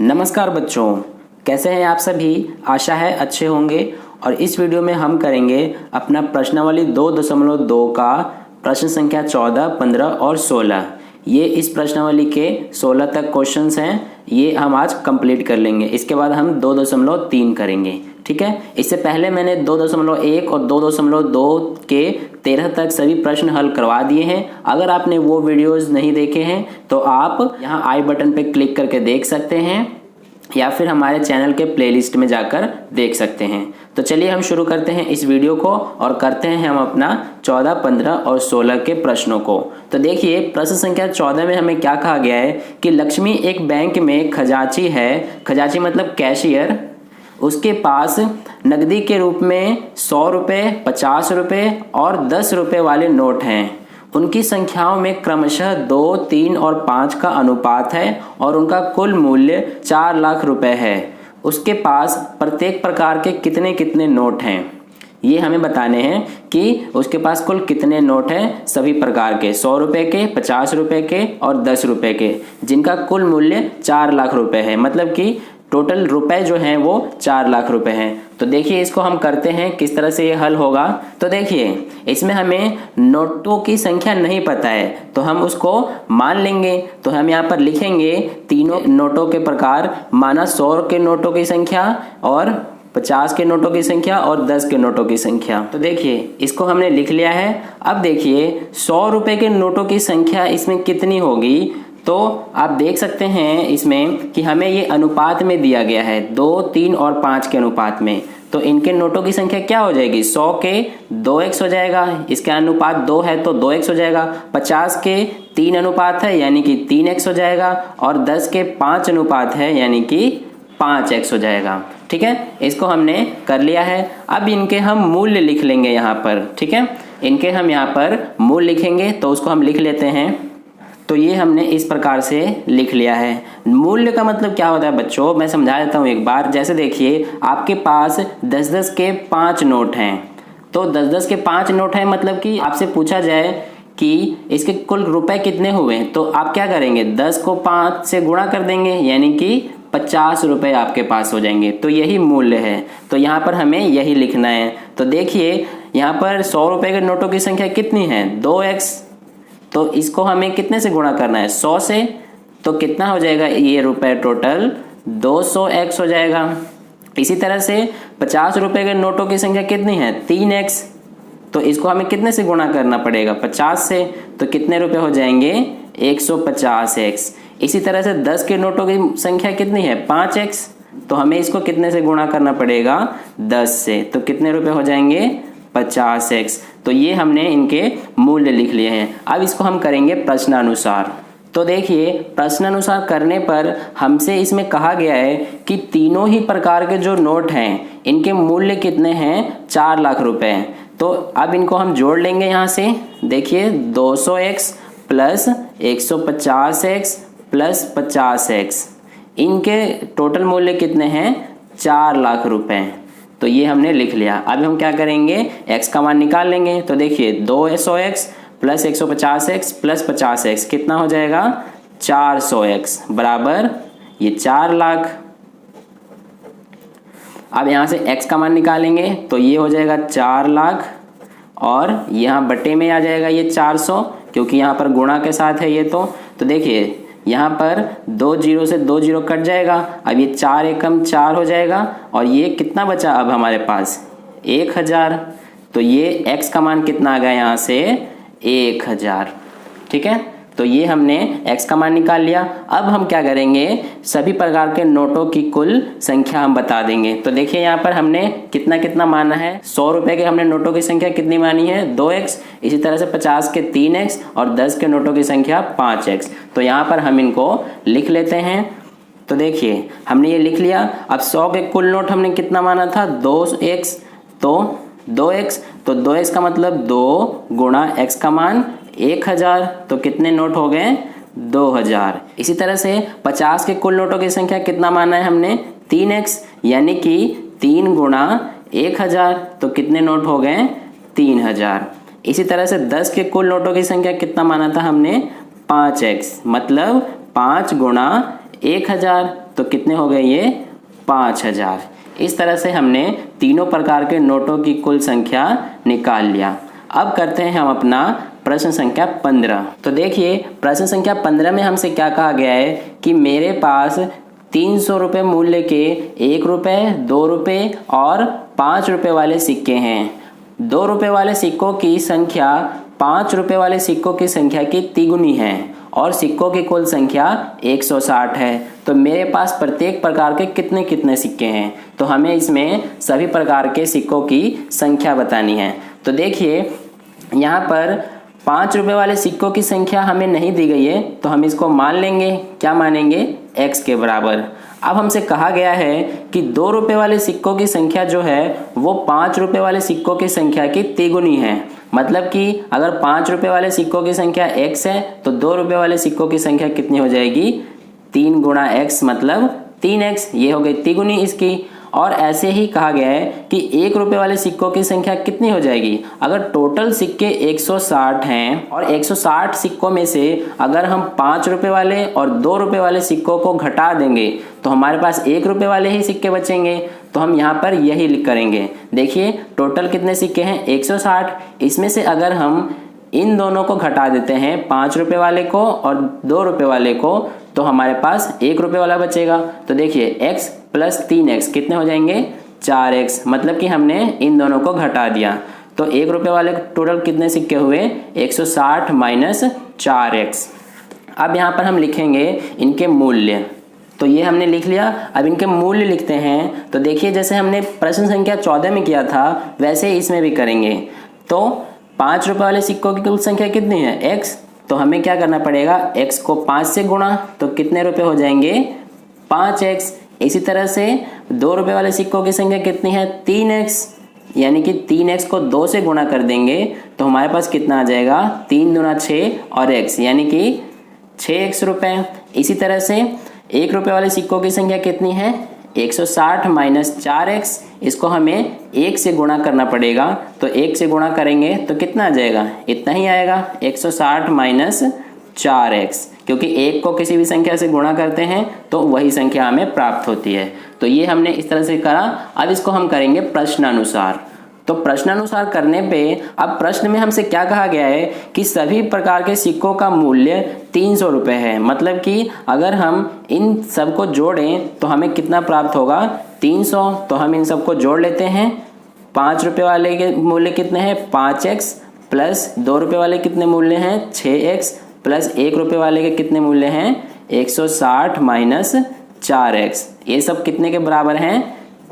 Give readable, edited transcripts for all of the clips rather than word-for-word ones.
नमस्कार बच्चों, कैसे हैं आप सभी। आशा है अच्छे होंगे। और इस वीडियो में हम करेंगे अपना प्रश्नावली 2.2 का प्रश्न संख्या 14, 15 और 16। ये इस प्रश्नावली के 16 तक क्वेश्चंस हैं, ये हम आज कंप्लीट कर लेंगे। इसके बाद हम 2.3 करेंगे, ठीक है। इससे पहले मैंने 2.1 और 2.2 के 13 तक सभी प्रश्न हल करवा दिए हैं। अगर आपने वो वीडियोस नहीं देखे हैं तो आप यहाँ आई बटन पे क्लिक करके देख सकते हैं या फिर हमारे चैनल के प्लेलिस्ट में जाकर देख सकते हैं। तो चलिए हम शुरू करते हैं इस वीडियो को और करते हैं हम अपना 14, 15 और 16 के प्रश्नों को। तो देखिए प्रश्न संख्या 14 में हमें क्या कहा गया है कि लक्ष्मी एक बैंक में खजांची है, खजांची मतलब कैशियर। उसके पास नकदी के रूप में 100 रुपये, 50 रुपये और 10 रुपये वाले नोट हैं। उनकी संख्याओं में क्रमशः 2, 3 और 5 का अनुपात है और उनका कुल मूल्य 4 लाख रुपए है। उसके पास प्रत्येक प्रकार के कितने कितने नोट हैं, ये हमें बताने हैं कि उसके पास कुल कितने नोट हैं सभी प्रकार के, 100 रुपये के, 50 रुपये के और 10 रुपये के, जिनका कुल मूल्य 4 लाख रुपए है। मतलब कि टोटल रुपए जो हैं वो 4 लाख रुपए हैं। तो देखिए इसको हम करते हैं किस तरह से ये हल होगा। तो देखिए इसमें हमें नोटों की संख्या नहीं पता है तो हम उसको मान लेंगे। तो हम यहाँ पर लिखेंगे तीनों नोटों के प्रकार, माना 100 के नोटों की संख्या और 50 के नोटों की संख्या और 10 के नोटों की संख्या। तो देखिए इसको हमने लिख लिया है। अब देखिए 100 रुपए के नोटों की संख्या इसमें कितनी होगी। तो आप देख सकते हैं इसमें कि हमें ये अनुपात में दिया गया है 2, 3 और 5 के अनुपात में। तो इनके नोटों की संख्या क्या हो जाएगी, 100 के 2x हो जाएगा, इसका अनुपात 2 है तो 2x हो जाएगा। 50 के 3 अनुपात है यानी कि 3x हो जाएगा और 10 के 5 अनुपात है यानी कि 5x हो जाएगा। ठीक है, इसको हमने कर लिया है। अब इनके हम मूल्य लिख लेंगे यहाँ पर, ठीक है। इनके हम यहाँ पर मूल्य लिखेंगे तो उसको हम लिख लेते हैं। तो ये हमने इस प्रकार से लिख लिया है। मूल्य का मतलब क्या होता है बच्चों, मैं समझा देता हूँ एक बार। जैसे देखिए आपके पास 10-10 के 5 नोट हैं। तो 10-10 के 5 नोट हैं, मतलब कि आपसे पूछा जाए कि इसके कुल रुपए कितने हुए, तो आप क्या करेंगे, 10 को 5 से गुणा कर देंगे यानी कि 50 रुपए आपके पास हो जाएंगे। तो यही मूल्य है। तो यहाँ पर हमें यही लिखना है। तो देखिए यहाँ पर 100 रुपए के नोटों की संख्या कितनी है, 2x। तो इसको हमें कितने से गुणा करना है, 100 से। तो कितना हो जाएगा ये रुपए, टोटल 200x हो जाएगा। इसी तरह से 50 रुपए के नोटों की संख्या कितनी है, 3x। तो इसको हमें कितने से गुणा करना पड़ेगा, 50 से। तो कितने रुपए हो जाएंगे, 150x। इसी तरह से 10 के नोटों की संख्या कितनी है, 5x। तो हमें इसको कितने से गुणा करना पड़ेगा, 10 से। तो कितने रुपए हो जाएंगे, 50x। तो ये हमने इनके मूल्य लिख लिए हैं। अब इसको हम करेंगे प्रश्नानुसार। तो देखिए प्रश्नानुसार करने पर हमसे इसमें कहा गया है कि तीनों ही प्रकार के जो नोट हैं इनके मूल्य कितने हैं, 4 लाख रुपए। तो अब इनको हम जोड़ लेंगे यहाँ से। देखिए 200x plus 150x plus 50x, इनके टोटल मूल्य कितने हैं, 4 लाख रुपए। तो ये हमने लिख लिया। अब हम क्या करेंगे, x का मान निकाल लेंगे। तो देखिए 200x plus 150x plus 50x कितना हो जाएगा, 400x बराबर ये 4 लाख। अब यहाँ से x का मान निकालेंगे तो ये हो जाएगा 4 लाख और यहाँ बटे में आ जाएगा ये 400, क्योंकि यहाँ पर गुणा के साथ है ये। तो देखिए यहाँ पर 2 जीरो से 2 जीरो कट जाएगा। अब ये 4 एकम 4 हो जाएगा और ये कितना बचा अब हमारे पास, 1000। तो ये x का मान कितना आ गया यहाँ से, 1000। ठीक है, तो ये हमने x का मान निकाल लिया। अब हम क्या करेंगे, सभी प्रकार के नोटों की कुल संख्या हम बता देंगे। तो देखिए यहाँ पर हमने कितना कितना माना है, 100 रुपए के हमने नोटों की संख्या कितनी मानी है, 2x। इसी तरह से 50 के 3x और 10 के नोटों की संख्या 5x। तो यहाँ पर हम इनको लिख लेते हैं। तो देखिए हमने ये लिख लिया। अब 100 के कुल नोट हमने कितना माना था, 2x। तो 2x, तो 2x का मतलब 2 गुणा x का मान 1000। तो कितने नोट हो गए, 2000। इसी तरह से 50 के कुल नोटों की संख्या कितना माना है हमने, 3x, यानी कि 3 गुणा 1000। तो कितने नोट हो गए, 3000। इसी तरह से 10 के कुल नोटों की संख्या कितना माना था हमने, 5x, मतलब 5 गुणा 1000। तो कितने हो गए ये 5000। इस तरह से हमने तीनों प्रकार के नोटों की कुल संख्या निकाल लिया। अब करते हैं हम अपना प्रश्न संख्या 15। तो देखिए प्रश्न संख्या 15 में हमसे क्या कहा गया है कि मेरे पास 300 रुपये मूल्य के 1 रुपये, 2 रुपये और 5 रुपये वाले सिक्के हैं। 2 रुपये वाले सिक्कों की संख्या 5 रुपये वाले सिक्कों की संख्या की तिगुनी है और सिक्कों की कुल संख्या 160 है। तो मेरे पास प्रत्येक प्रकार के कितने कितने सिक्के हैं, तो हमें इसमें सभी प्रकार के सिक्कों की संख्या बतानी है। तो देखिए यहाँ पर 5 रुपये वाले सिक्कों की संख्या हमें नहीं दी गई है, तो हम इसको मान लेंगे, क्या मानेंगे, x के बराबर। अब हमसे कहा गया है कि 2 रुपये वाले सिक्कों की संख्या जो है वो 5 रुपये वाले सिक्कों की संख्या की तिगुनी है। मतलब कि अगर 5 रुपये वाले सिक्कों की संख्या x है तो 2 रुपये वाले सिक्कों की संख्या कितनी हो जाएगी, 3 गुणा x मतलब 3x। ये हो गई तिगुनी इसकी। और ऐसे ही कहा गया है कि 1 रुपये वाले सिक्कों की संख्या कितनी हो जाएगी। अगर टोटल सिक्के 160 हैं और 160 सिक्कों में से अगर हम 5 रुपये वाले और 2 रुपये वाले सिक्कों को घटा देंगे तो हमारे पास 1 रुपये वाले ही सिक्के बचेंगे। तो हम यहाँ पर यही करेंगे। देखिए टोटल कितने सिक्के हैं, 160। इसमें से अगर हम इन दोनों को घटा देते हैं, 5 रुपये वाले को और 2 रुपये वाले को, तो हमारे पास 1 रुपये वाला बचेगा। तो देखिए x प्लस 3x कितने हो जाएंगे, 4x। मतलब कि हमने इन दोनों को घटा दिया। तो 1 रुपये वाले टोटल कितने सिक्के हुए, 160 माइनस 4x। अब यहाँ पर हम लिखेंगे इनके मूल्य। तो ये हमने लिख लिया। अब इनके मूल्य लिखते हैं। तो देखिए जैसे हमने प्रश्न संख्या 14 में किया था वैसे इसमें भी करेंगे। तो 5 रुपये वाले सिक्कों की कुल संख्या कितनी है, x। तो हमें क्या करना पड़ेगा, x को 5 से गुणा, तो कितने रुपए हो जाएंगे, 5x। इसी तरह से 2 रुपये वाले सिक्कों की संख्या कितनी है, 3x। यानी कि 3x को 2 से गुणा कर देंगे तो हमारे पास कितना आ जाएगा, 3 दूना 6 और x यानी कि 6x रुपये। इसी तरह से 1 रुपये वाले सिक्कों की संख्या कितनी है, 160 माइनस 4x। इसको हमें 1 से गुणा करना पड़ेगा। तो 1 से गुणा करेंगे तो कितना आ जाएगा, इतना ही आएगा, 160 माइनस 4x। क्योंकि 1 को किसी भी संख्या से गुणा करते हैं तो वही संख्या हमें प्राप्त होती है। तो ये हमने इस तरह से करा। अब इसको हम करेंगे प्रश्नानुसार। तो प्रश्नानुसार करने पे अब प्रश्न में हमसे क्या कहा गया है कि सभी प्रकार के सिक्कों का मूल्य 300 रुपये है। मतलब कि अगर हम इन सबको जोड़ें तो हमें कितना प्राप्त होगा, 300। तो हम इन सबको जोड़ लेते हैं। 5 रुपये वाले के मूल्य कितने हैं, 5x प्लस 2 रुपये वाले कितने मूल्य हैं, 6x प्लस 1 रुपये वाले के कितने मूल्य हैं, 160 माइनस 4x। ये सब कितने के बराबर हैं,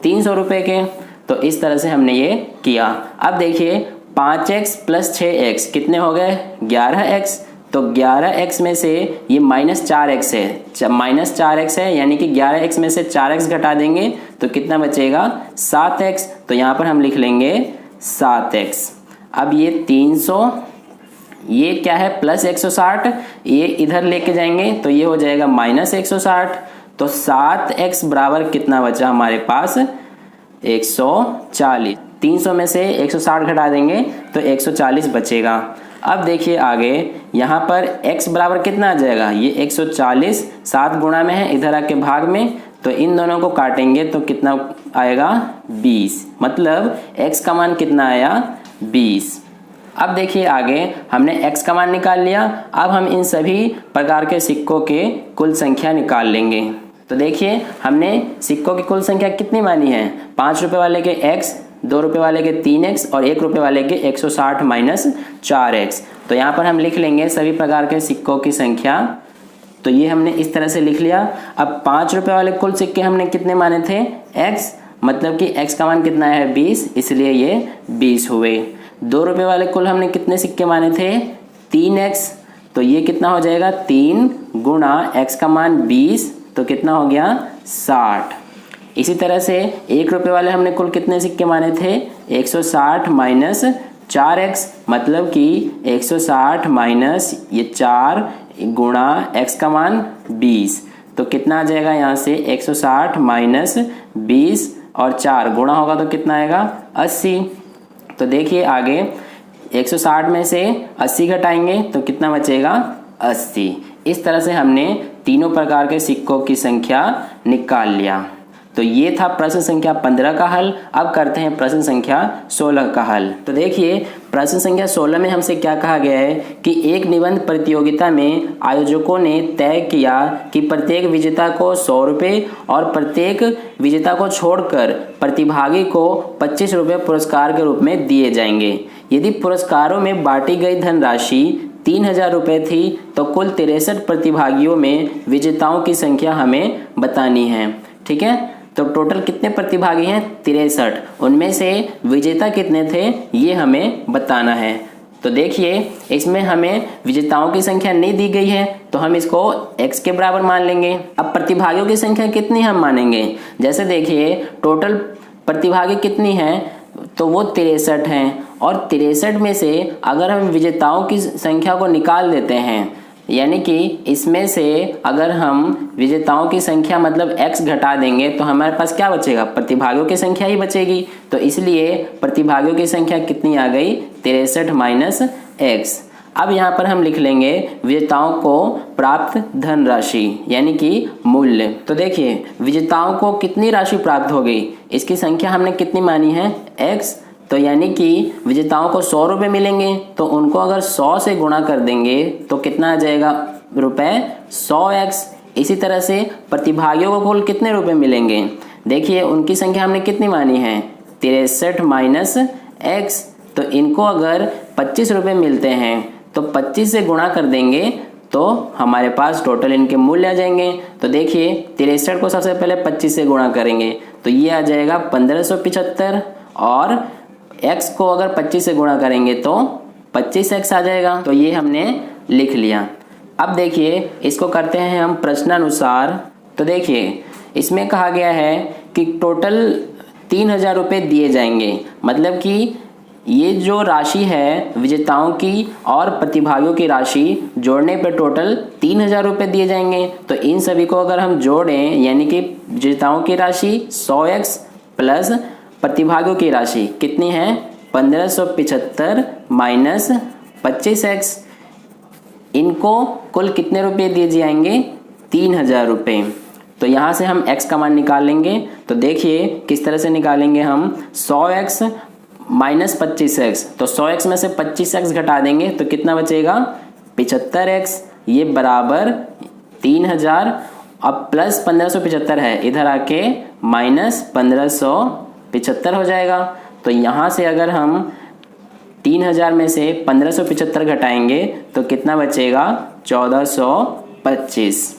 300 रुपये के। तो इस तरह से हमने ये किया। अब देखिए 5x प्लस 6x कितने हो गए, 11x। तो 11x में से ये माइनस 4x है, माइनस 4x है, यानी कि 11x में से 4x घटा देंगे तो कितना बचेगा, 7x। तो यहाँ पर हम लिख लेंगे 7x। अब ये 300, ये क्या है प्लस 160, ये इधर लेके जाएंगे तो ये हो जाएगा माइनस 160। तो 7x बराबर कितना बचा हमारे पास, 140। 300 में से 160 घटा देंगे तो 140 बचेगा। अब देखिए आगे यहाँ पर x बराबर कितना आ जाएगा, ये 140 7 गुणा में है, इधर आके भाग में, तो इन दोनों को काटेंगे तो कितना आएगा, 20। मतलब x का मान कितना आया, 20। अब देखिए आगे हमने x का मान निकाल लिया। अब हम इन सभी प्रकार के सिक्कों के कुल संख्या निकाल लेंगे। तो देखिए हमने सिक्कों की कुल संख्या कितनी मानी है, 5 रुपये वाले के x, 2 रुपये वाले के 3x और 1 रुपये वाले के 160 माइनस 4x। तो यहाँ पर हम लिख लेंगे सभी प्रकार के सिक्कों की संख्या। तो ये हमने इस तरह से लिख लिया। अब 5 रुपये वाले कुल सिक्के हमने कितने माने थे, x। मतलब कि x का मान कितना है, 20, इसलिए ये 20 हुए। 2 रुपये वाले कुल हमने कितने सिक्के माने थे, 3x। तो ये कितना हो जाएगा, 3 गुणा x का मान 20, तो कितना हो गया, 60। इसी तरह से 1 रुपये वाले हमने कुल कितने सिक्के माने थे, 160 माइनस 4x। मतलब कि 160 माइनस ये 4 गुणा x का मान 20, तो कितना आ जाएगा यहाँ से, 160 माइनस 20 और 4 गुणा होगा तो कितना आएगा, 80। तो देखिए आगे 160 में से 80 घटाएंगे तो कितना बचेगा, 80। इस तरह से हमने तीनों प्रकार के सिक्कों की संख्या निकाल लिया। तो ये था प्रश्न संख्या 15 का हल। अब करते हैं प्रश्न संख्या 16 का हल। तो देखिए प्रश्न संख्या 16 में हमसे क्या कहा गया है कि एक निबंध प्रतियोगिता में आयोजकों ने तय किया कि प्रत्येक विजेता को 100 रुपये और प्रत्येक विजेता को छोड़कर प्रतिभागी को 25 रुपये पुरस्कार के रूप में दिए जाएंगे। यदि पुरस्कारों में बांटी गई धनराशि 3000 रुपये थी तो कुल 63 प्रतिभागियों में विजेताओं की संख्या हमें बतानी है। ठीक है, तो टोटल कितने प्रतिभागी हैं? 63। उनमें से विजेता कितने थे ये हमें बताना है। तो देखिए इसमें हमें विजेताओं की संख्या नहीं दी गई है तो हम इसको x के बराबर मान लेंगे। अब प्रतिभागियों की संख्या कितनी हम मानेंगे? जैसे देखिए टोटल प्रतिभागी कितनी है तो वो 63 हैं और 63 में से अगर हम विजेताओं की संख्या को निकाल देते हैं, यानी कि इसमें से अगर हम विजेताओं की संख्या मतलब x घटा देंगे तो हमारे पास क्या बचेगा? प्रतिभागियों की संख्या ही बचेगी। तो इसलिए प्रतिभागियों की संख्या कितनी आ गई? 63 माइनस x। अब यहाँ पर हम लिख लेंगे विजेताओं को प्राप्त धनराशि यानी कि मूल्य। तो देखिए विजेताओं को कितनी राशि प्राप्त होगी, इसकी संख्या हमने कितनी मानी है? x। तो यानी कि विजेताओं को 100 रुपये मिलेंगे तो उनको अगर 100 से गुणा कर देंगे तो कितना आ जाएगा रुपए? 100x। इसी तरह से प्रतिभागियों को कुल कितने रुपए मिलेंगे? देखिए उनकी संख्या हमने कितनी मानी है? 63 माइनस x। तो इनको अगर 25 रुपये मिलते हैं तो 25 से गुणा कर देंगे तो हमारे पास टोटल इनके मूल्य आ जाएंगे। तो देखिए 63 को सबसे पहले 25 से गुणा करेंगे तो ये आ जाएगा 1575 और x को अगर 25 से गुणा करेंगे तो 25x आ जाएगा। तो ये हमने लिख लिया। अब देखिए इसको करते हैं हम प्रश्नानुसार। तो देखिए इसमें कहा गया है कि टोटल 3000 रुपये दिए जाएंगे, मतलब कि ये जो राशि है विजेताओं की और प्रतिभागियों की राशि जोड़ने पर टोटल 3000 रुपये दिए जाएंगे। तो इन सभी को अगर हम जोड़ें यानी कि विजेताओं की राशि 100x प्लस प्रतिभागियों की राशि कितनी है? 1575 माइनस 25x। इनको कुल कितने रुपए दिए जाएंगे? 3000 रुपये। तो यहाँ से हम x का मान निकाल लेंगे। तो देखिए किस तरह से निकालेंगे हम? 100x minus 25x। तो 100x में से 25x घटा देंगे तो कितना बचेगा? 75x। ये बराबर 3000। अब प्लस 1575 है, इधर आके माइनस 1575 हो जाएगा। तो यहाँ से अगर हम 3000 में से 1575 घटाएंगे तो कितना बचेगा? 1425।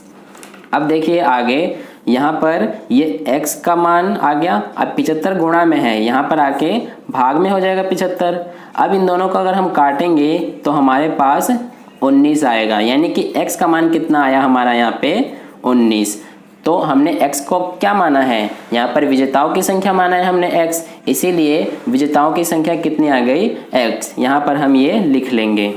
अब देखिए आगे यहाँ पर ये x का मान आ गया। अब 75 गुणा में है, यहाँ पर आके भाग में हो जाएगा 75। अब इन दोनों को अगर हम काटेंगे तो हमारे पास 19 आएगा, यानी कि x का मान कितना आया हमारा यहाँ पे? 19। तो हमने x को क्या माना है? यहाँ पर विजेताओं की संख्या माना है हमने x, इसीलिए विजेताओं की संख्या कितनी आ गई? x। यहाँ पर हम ये लिख लेंगे।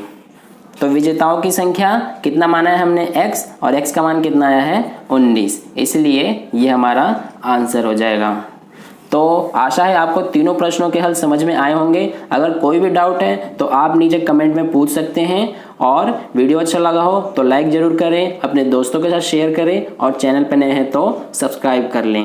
तो विजेताओं की संख्या कितना माना है हमने? x, और x का मान कितना आया है? 19। इसलिए ये हमारा आंसर हो जाएगा। तो आशा है आपको तीनों प्रश्नों के हल समझ में आए होंगे। अगर कोई भी डाउट है तो आप नीचे कमेंट में पूछ सकते हैं, और वीडियो अच्छा लगा हो तो लाइक ज़रूर करें, अपने दोस्तों के साथ शेयर करें, और चैनल पर नए हैं तो सब्सक्राइब कर लें।